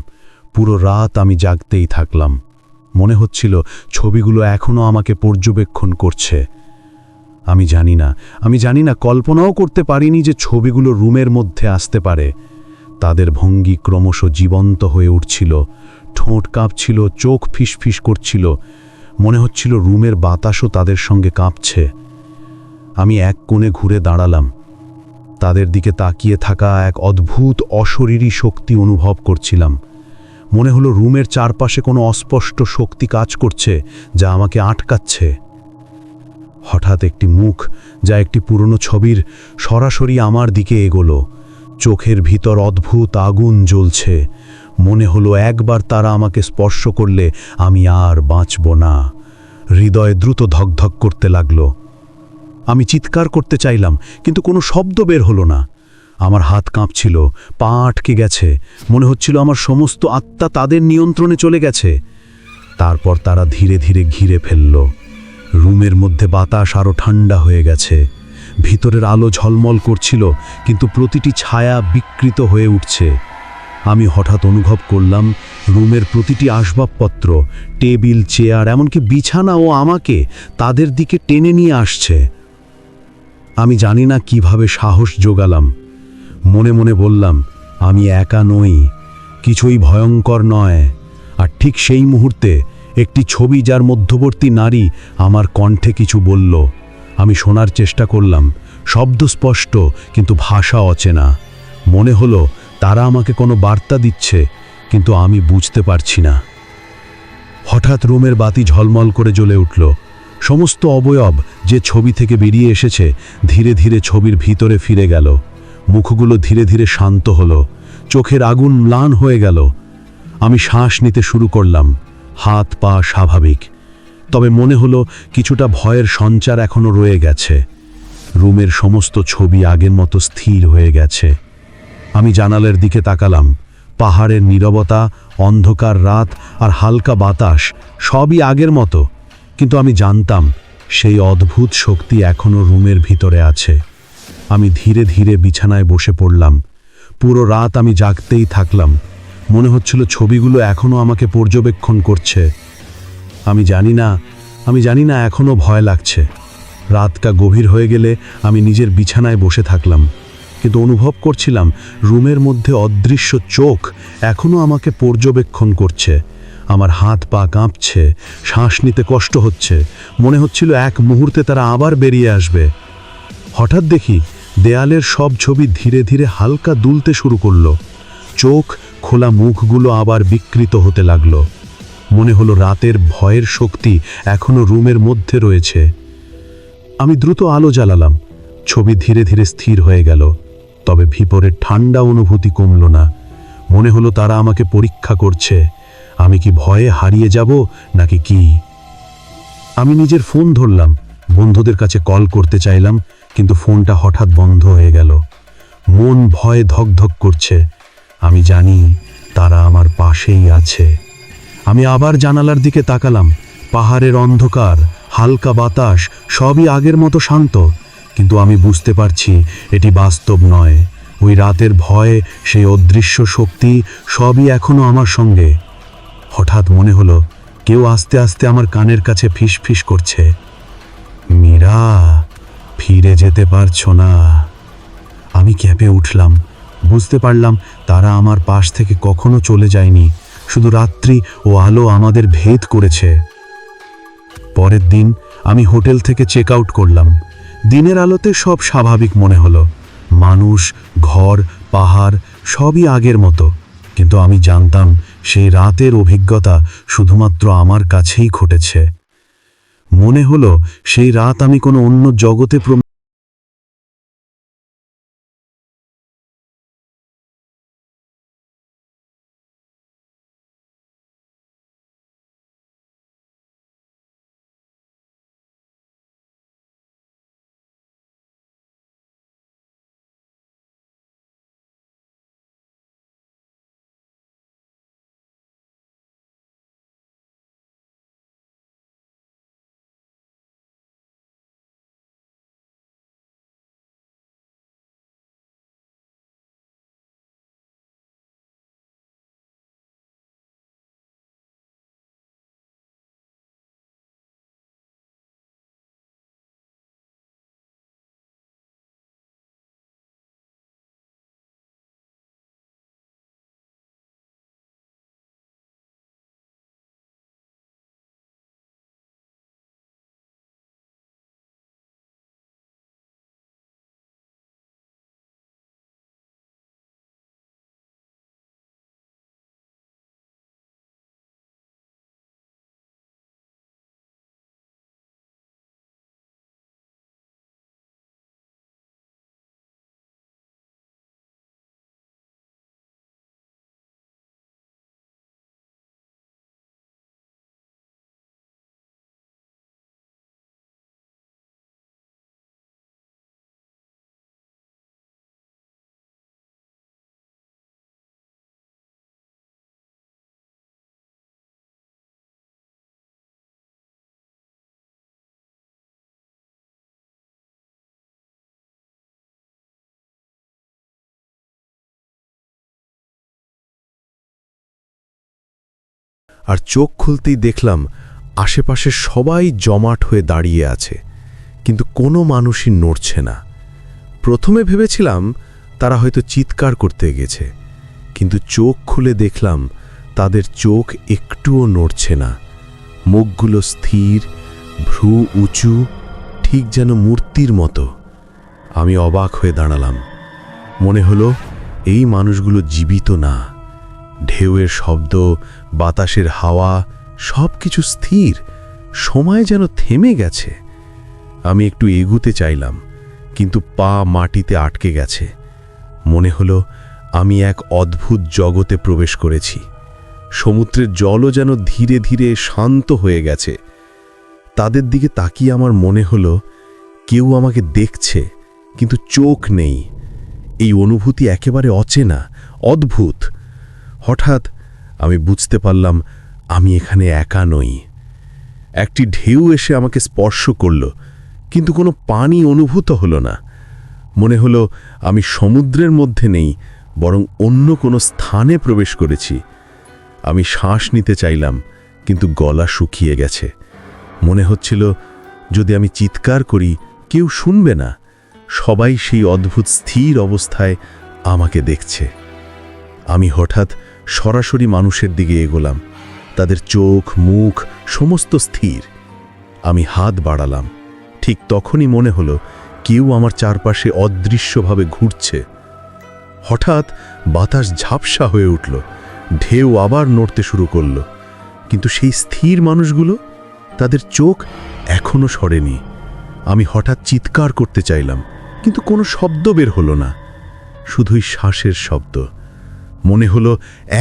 পুরো রাত আমি জাগতেই থাকলাম। মনে হচ্ছিল ছবিগুলো এখনও আমাকে পর্যবেক্ষণ করছে। আমি জানি না, কল্পনাও করতে পারিনি যে ছবিগুলো রুমের মধ্যে আসতে পারে। তাদের ভঙ্গি ক্রমশ জীবন্ত হয়ে উঠছিল, ঠোঁট কাঁপছিল, চোখ ফিসফিস করছিল। মনে হচ্ছিল রুমের বাতাসও তাদের সঙ্গে কাঁপছে। আমি এক কোণে ঘুরে দাঁড়ালাম। তাদের দিকে তাকিয়ে থাকা এক অদ্ভুত অশরীরী শক্তি অনুভব করছিলাম। মনে হলো রুমের চারপাশে কোনো অস্পষ্ট শক্তি কাজ করছে, যা আমাকে আটকাচ্ছে। হঠাৎ একটি মুখ, যা একটি পুরনো ছবির, সরাসরি আমার দিকে এগোলো। চোখের ভিতর অদ্ভুত আগুন জ্বলছে। মনে হলো একবার তারা আমাকে স্পর্শ করলে আমি আর বাঁচব না। হৃদয় দ্রুত ধকধক করতে লাগলো। আমি চিৎকার করতে চাইলাম, কিন্তু কোনো শব্দ বের হলো না। আমার হাত কাঁপছিল, পা আটকে গেছে। মনে হচ্ছিল আমার সমস্ত আত্মা তাদের নিয়ন্ত্রণে চলে গেছে। তারপর তারা ধীরে ধীরে ঘিরে ফেলল। রুমের মধ্যে বাতাস আরও ঠান্ডা হয়ে গেছে। ভিতরের আলো ঝলমল করছিল, কিন্তু প্রতিটি ছায়া বিকৃত হয়ে উঠছে। আমি হঠাৎ অনুভব করলাম রুমের প্রতিটি আসবাবপত্র, টেবিল, চেয়ার, এমনকি বিছানাও আমাকে তাদের দিকে টেনে নিয়ে আসছে। আমি জানি না কিভাবে সাহস জোগালাম। মনে মনে বললাম, আমি একা নই, কিছুই ভয়ঙ্কর নয়। আর ঠিক সেই মুহূর্তে একটি ছবি, যার মধ্যবর্তী নারী, আমার কণ্ঠে কিছু বলল। আমি শোনার চেষ্টা করলাম। শব্দ স্পষ্ট, কিন্তু ভাষা অচেনা। মনে হলো তারা আমাকে কোনো বার্তা দিচ্ছে, কিন্তু আমি বুঝতে পারছি না। হঠাৎ রুমের বাতি ঝলমল করে জ্বলে উঠল। সমস্ত অবয়ব যে ছবি থেকে বেরিয়ে এসেছে ধীরে ধীরে ছবির ভিতরে ফিরে গেল। মুখগুলো ধীরে ধীরে শান্ত হলো, চোখের আগুন ম্লান হয়ে গেল। আমি শ্বাস নিতে শুরু করলাম, হাত পা স্বাভাবিক, তবে মনে হলো কিছুটা ভয়ের সঞ্চার এখনো রয়ে গেছে। রুমের সমস্ত ছবি আগের মতো স্থির হয়ে গেছে। আমি জানালার দিকে তাকালাম। পাহাড়ের নীরবতা, অন্ধকার রাত আর হালকা বাতাস সবই আগের মতো, কিন্তু আমি জানতাম সেই অদ্ভুত শক্তি এখনও রুমের ভিতরে আছে। আমি ধীরে ধীরে বিছানায় বসে পড়লাম। পুরো রাত আমি জাগতেই থাকলাম। মনে হচ্ছিল ছবিগুলো এখনও আমাকে পর্যবেক্ষণ করছে। আমি জানি না এখনও ভয় লাগছে। রাতটা গভীর হয়ে গেলে আমি নিজের বিছানায় বসে থাকলাম, কিন্তু অনুভব করছিলাম রুমের মধ্যে অদৃশ্য চোখ এখনও আমাকে পর্যবেক্ষণ করছে। আমার হাত পা কাঁপছে, শ্বাস নিতে কষ্ট হচ্ছে। মনে হচ্ছিল এক মুহূর্তে তারা আবার বেরিয়ে আসবে। হঠাৎ দেখি দেয়ালের সব ছবি ধীরে ধীরে হালকা দুলতে শুরু করলো। চোখ খোলা মুখগুলো আবার বিকৃত হতে লাগলো। মনে হলো রাতের ভয়ের শক্তি এখনো রুমের মধ্যে রয়েছে। আমি দ্রুত আলো জ্বালালাম। ছবি ধীরে ধীরে স্থির হয়ে গেল, তবে ভিতরের ঠান্ডা অনুভূতি কমল না। মনে হলো তারা আমাকে পরীক্ষা করছে, আমি কি ভয়ে হারিয়ে যাব নাকি কি। আমি নিজের ফোন ধরলাম, বন্ধুদের কাছে কল করতে চাইলাম, কিন্তু ফোনটা হঠাৎ বন্ধ হয়ে গেল। মন ভয়ে ধকধক করছে। আমি জানি তারা আমার পাশেই আছে। আমি আবার জানালার দিকে তাকালাম। পাহাড়ের অন্ধকার, হালকা বাতাস, সবই আগের মতো শান্ত, কিন্তু আমি বুঝতে পারছি এটি বাস্তব নয়। ওই রাতের ভয়, সেই অদৃশ্য শক্তি, সবই এখনো আমার সঙ্গে। হঠাৎ মনে হলো কেউ আস্তে আস্তে আমার কানের কাছে ফিসফিস করছে, মীরা, ফিরে যেতে পারছো না। আমি কেঁপে উঠলাম। বুঝতে পারলাম তারা আমার পাশ থেকে কখনো চলে যায়নি, শুধু রাত্রি ও আলো আমাদের ভেদ করেছে। পরের দিন আমি হোটেল থেকে চেক আউট করলাম। দিনের আলোতে সব স্বাভাবিক মনে হলো, মানুষ, ঘর, পাহাড় সবই আগের মতো, কিন্তু আমি জানতাম সেই রাতের অভিজ্ঞতা শুধুমাত্র আমার কাছেই ঘটেছে। মনে হলো সেই রাত আমি কোনো অন্য জগতে আর চোখ খুলতেই দেখলাম আশেপাশে সবাই জমাট হয়ে দাঁড়িয়ে আছে, কিন্তু কোনো মানুষই নড়ছে না। প্রথমে ভেবেছিলাম তারা হয়তো চিৎকার করতে গেছে, কিন্তু চোখ খুলে দেখলাম তাদের চোখ একটুও নড়ছে না। মুখগুলো স্থির, ভ্রু উঁচু, ঠিক যেন মূর্তির মতো। আমি অবাক হয়ে দাঁড়ালাম। মনে হলো এই মানুষগুলো জীবিত না। ঢেউয়ের শব্দ, বাতাসের হাওয়া, সব কিছু স্থির, সময় যেন থেমে গেছে। আমি একটু এগুতে চাইলাম, কিন্তু পা মাটিতে আটকে গেছে। মনে হলো আমি এক অদ্ভুত জগতে প্রবেশ করেছি। সমুদ্রের জলও যেন ধীরে ধীরে শান্ত হয়ে গেছে। তাদের দিকে তাকিয়ে আমার মনে হলো কেউ আমাকে দেখছে, কিন্তু চোখ নেই। এই অনুভূতি একেবারে অচেনা, অদ্ভুত। হঠাৎ আমি বুঝতে পারলাম আমি এখানে একা নই। একটি ঢেউ এসে আমাকে স্পর্শ করল, কিন্তু কোনো পানি অনুভূত হলো না। মনে হলো আমি সমুদ্রের মধ্যে নেই, বরং অন্য কোনো স্থানে প্রবেশ করেছি। আমি শ্বাস নিতে চাইলাম, কিন্তু গলা শুকিয়ে গেছে। মনে হচ্ছিল যদি আমি চিৎকার করি কেউ শুনবে না। সবাই সেই অদ্ভুত স্থির অবস্থায় আমাকে দেখছে। আমি হঠাৎ সরাসরি মানুষের দিকে এগোলাম। তাদের চোখ, মুখ সমস্ত স্থির। আমি হাত বাড়ালাম। ঠিক তখনই মনে হলো কেউ আমার চারপাশে অদৃশ্যভাবে ঘুরছে। হঠাৎ বাতাস ঝাপসা হয়ে উঠল, ঢেউ আবার নড়তে শুরু করল, কিন্তু সেই স্থির মানুষগুলো, তাদের চোখ এখনো সরেনি। আমি হঠাৎ চিৎকার করতে চাইলাম, কিন্তু কোনো শব্দ বের হলো না, শুধুই শ্বাসের শব্দ। মনে হলো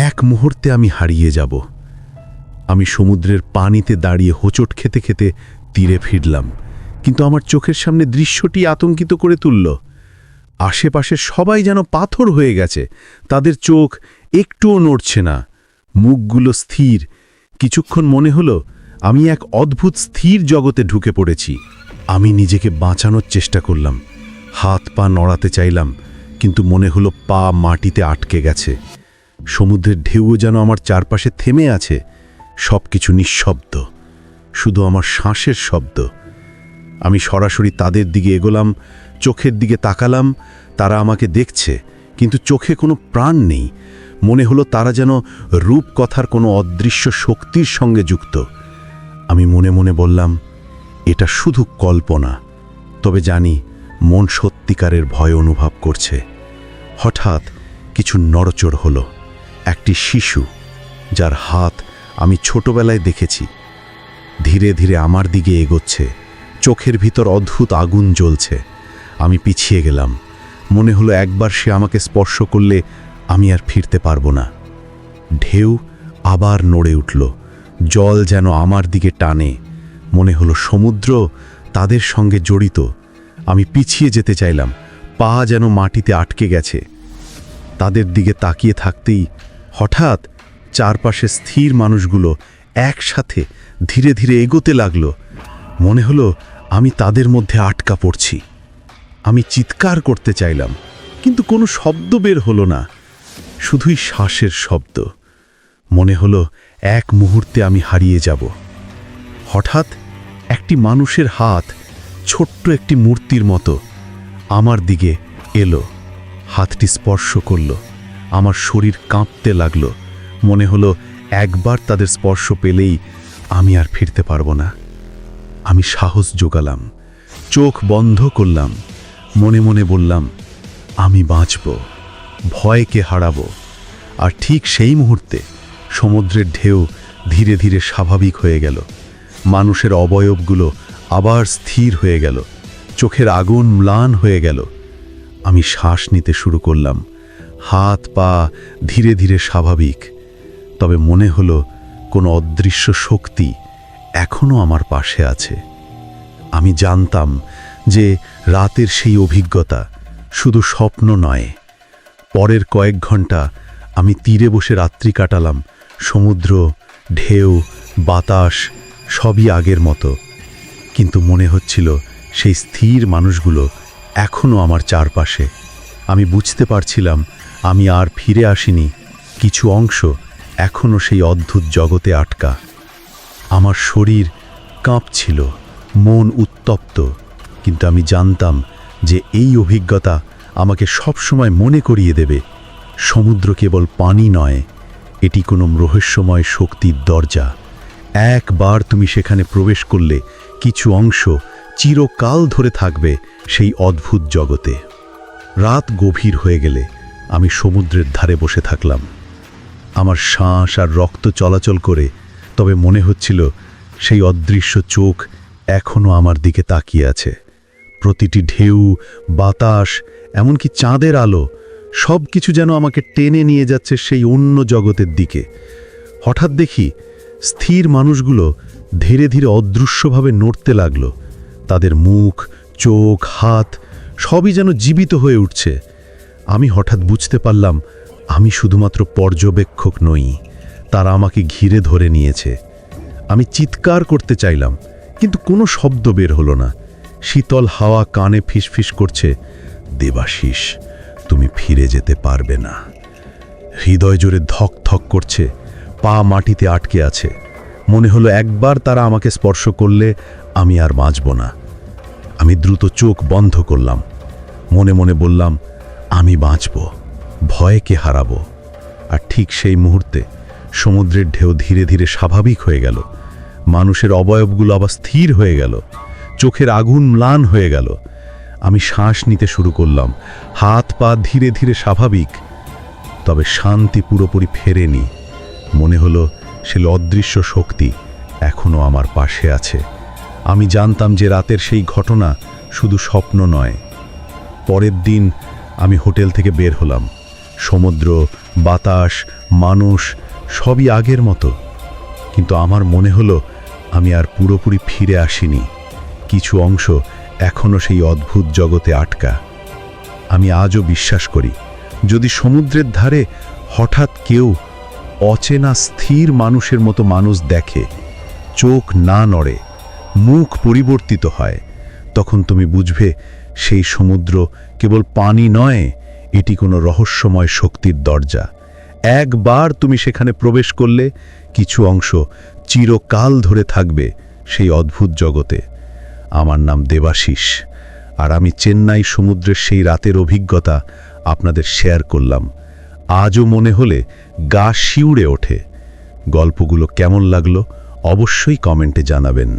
এক মুহূর্তে আমি হারিয়ে যাব। আমি সমুদ্রের পানিতে দাঁড়িয়ে হোঁচট খেতে খেতে তীরে ফিরলাম, কিন্তু আমার চোখের সামনে দৃশ্যটি আতঙ্কিত করে তুলল। আশেপাশে সবাই যেন পাথর হয়ে গেছে, তাদের চোখ একটুও নড়ছে না, মুখগুলো স্থির। কিছুক্ষণ মনে হলো আমি এক অদ্ভুত স্থির জগতে ঢুকে পড়েছি। আমি নিজেকে বাঁচানোর চেষ্টা করলাম, হাত পা নড়াতে চাইলাম, কিন্তু মনে হলো পা মাটিতে আটকে গেছে। সমুদ্রের ঢেউও যেন আমার চারপাশে থেমে আছে, সব কিছু নিঃশব্দ, শুধু আমার শ্বাসের শব্দ। আমি সরাসরি তাদের দিকে এগোলাম, চোখের দিকে তাকালাম। তারা আমাকে দেখছে, কিন্তু চোখে কোনো প্রাণ নেই। মনে হলো তারা যেন রূপকথার কোনো অদৃশ্য শক্তির সঙ্গে যুক্ত। আমি মনে মনে বললাম, এটা শুধু কল্পনা। তবে জানি মন সত্যিকারের ভয় অনুভব করছে। হঠাৎ কিছু নড়চড় হলো। একটি শিশু, যার হাত আমি ছোটবেলায় দেখেছি, ধীরে ধীরে আমার দিকে এগোচ্ছে। চোখের ভিতর অদ্ভুত আগুন জ্বলছে। আমি পিছিয়ে গেলাম। মনে হলো একবার সে আমাকে স্পর্শ করলে আমি আর ফিরতে পারবো না। ঢেউ আবার নড়ে উঠল, জল যেন আমার দিকে টানে। মনে হলো সমুদ্র তাদের সঙ্গে জড়িত। আমি পিছিয়ে যেতে চাইলাম, পা যেন মাটিতে আটকে গেছে। তাদের দিকে তাকিয়ে থাকতেই হঠাৎ চারপাশে স্থির মানুষগুলো একসাথে ধীরে ধীরে এগোতে লাগলো। মনে হলো আমি তাদের মধ্যে আটকা পড়ছি। আমি চিৎকার করতে চাইলাম, কিন্তু কোনো শব্দ বের হলো না, শুধুই শ্বাসের শব্দ। মনে হলো এক মুহূর্তে আমি হারিয়ে যাব। হঠাৎ একটি মানুষের হাত, ছোট্ট একটি মূর্তির মতো, আমার দিকে এলো। হাতটি স্পর্শ করল, আমার শরীর কাঁপতে লাগলো। মনে হলো একবার তাদের স্পর্শ পেলেই আমি আর ফিরতে পারবো না। আমি সাহস জোগালাম, চোখ বন্ধ করলাম, মনে মনে বললাম, আমি বাঁচব, ভয়কে হারাবো। আর ঠিক সেই মুহূর্তে সমুদ্রের ঢেউ ধীরে ধীরে স্বাভাবিক হয়ে গেল। মানুষের অবয়বগুলো আবার স্থির হয়ে গেল, চোখের আগুন ম্লান হয়ে গেল। আমি শ্বাস নিতে শুরু করলাম, হাত পা ধীরে ধীরে স্বাভাবিক। তবে মনে হলো কোনো অদৃশ্য শক্তি এখনো আমার পাশে আছে। আমি জানতাম যে রাতের সেই অভিজ্ঞতা শুধু স্বপ্ন নয়। পরের কয়েক ঘন্টা আমি তীরে বসে রাত্রি কাটালাম। সমুদ্র, ঢেউ, বাতাস সবই আগের মতো, কিন্তু মনে হচ্ছিল সেই স্থির মানুষগুলো এখনো আমার চারপাশে। আমি বুঝতে পারছিলাম আমি আর ফিরে আসিনি, কিছু অংশ এখনো সেই অদ্ভুত জগতে আটকা। আমার শরীর কাঁপছিল, মন উত্তপ্ত, কিন্তু আমি জানতাম যে এই অভিজ্ঞতা আমাকে সবসময় মনে করিয়ে দেবে, সমুদ্র কেবল পানি নয়, এটি কোনো রহস্যময় শক্তির দরজা। একবার তুমি সেখানে প্রবেশ করলে কিছু অংশ চিরকাল ধরে থাকবে সেই অদ্ভুত জগতে। রাত গভীর হয়ে গেলে আমি সমুদ্রের ধারে বসে থাকলাম। আমার শ্বাস আর রক্ত চলাচল করে, তবে মনে হচ্ছিল সেই অদৃশ্য চোখ এখনো আমার দিকে তাকিয়ে আছে। প্রতিটি ঢেউ, বাতাস, এমনকি চাঁদের আলো, সব কিছু যেন আমাকে টেনে নিয়ে যাচ্ছে সেই অন্য জগতের দিকে। হঠাৎ দেখি স্থির মানুষগুলো ধীরে ধীরে অদৃশ্যভাবে নড়তে লাগলো। তাদের মুখ, চোখ, হাত সবই যেন জীবিত হয়ে উঠছে। আমি হঠাৎ বুঝতে পারলাম আমি শুধুমাত্র পর্যবেক্ষক নই, তারা আমাকে ঘিরে ধরে নিয়েছে। আমি চিৎকার করতে চাইলাম, কিন্তু কোনো শব্দ বের হলো না। শীতল হাওয়া কানে ফিসফিস করছে, দেবাশিস, তুমি ফিরে যেতে পারবে না। হৃদয় জোরে ধক ধক করছে, পা মাটিতে আটকে আছে। মনে হলো একবার তারা আমাকে স্পর্শ করলে আমি আর বাঁচব না। আমি দ্রুত চোখ বন্ধ করলাম, মনে মনে বললাম, আমি বাঁচব, ভয়কে হারাবো। আর ঠিক সেই মুহূর্তে সমুদ্রের ঢেউ ধীরে ধীরে স্বাভাবিক হয়ে গেল। মানুষের অবয়বগুলো আবার স্থির হয়ে গেল, চোখের আগুন ম্লান হয়ে গেল। আমি শ্বাস নিতে শুরু করলাম, হাত পা ধীরে ধীরে স্বাভাবিক। তবে শান্তি পুরোপুরি ফেরেনি। মনে হলো সে অদৃশ্য শক্তি এখনো আমার পাশে আছে। আমি জানতাম যে রাতের সেই ঘটনা শুধু স্বপ্ন নয়। পরের দিন আমি হোটেল থেকে বের হলাম। সমুদ্র, বাতাস, মানুষ সবই আগের মতো। কিন্তু আমার মনে হলো আমি আর পুরোপুরি ফিরে আসিনি। কিছু অংশ এখনও সেই অদ্ভুত জগতে আটকা। আমি আজও বিশ্বাস করি, যদি সমুদ্রের ধারে হঠাৎ কেউ অচেনা স্থির মানুষের মতো মানুষ দেখে, চোখ না নড়ে, মুখ পরিবর্তিত হয়, তখন তুমি বুঝবে সেই সমুদ্র কেবল পানি নয়, এটি কোনো রহস্যময় শক্তির দরজা। একবার তুমি সেখানে প্রবেশ করলে কিছু অংশ চিরকাল ধরে থাকবে সেই অদ্ভুত জগতে। আমার নাম দেবাশিস, আর আমি চেন্নাই সমুদ্রের সেই রাতের অভিজ্ঞতা আপনাদের শেয়ার করলাম। আজও মনে হলে গা শিউড়ে ওঠে। গল্পগুলো কেমন লাগলো অবশ্যই কমেন্টে জানাবেন।